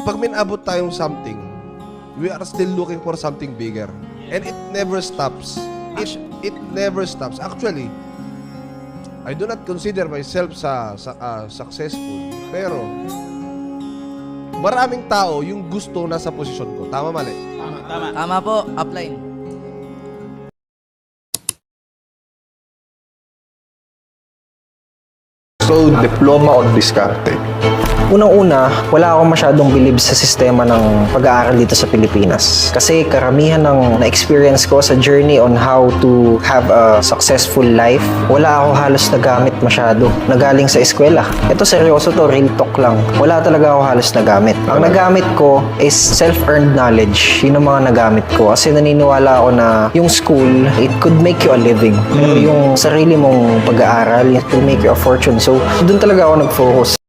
Pag minabot tayong something, we are still looking for something bigger. And it never stops. It never stops. Actually, I do not consider myself successful. Pero, maraming tao yung gusto nasa posisyon ko. Tama, mali? Tama po, upline. So, diploma on diskarte. Unang-una, wala akong masyadong believe sa sistema ng pag-aaral dito sa Pilipinas. Kasi karamihan ng na-experience ko sa journey on how to have a successful life, wala ako halos nagamit masyado. Nagaling sa eskwela. Ito seryoso to, real talk lang. Wala talaga ako halos nagamit. Ang nagamit ko is self-earned knowledge. Yun ang mga nagamit ko. Kasi naniniwala ako na yung school, it could make you a living. Pero yung sarili mong pag-aaral, it could make you a fortune. So, doon talaga ako nag-focus.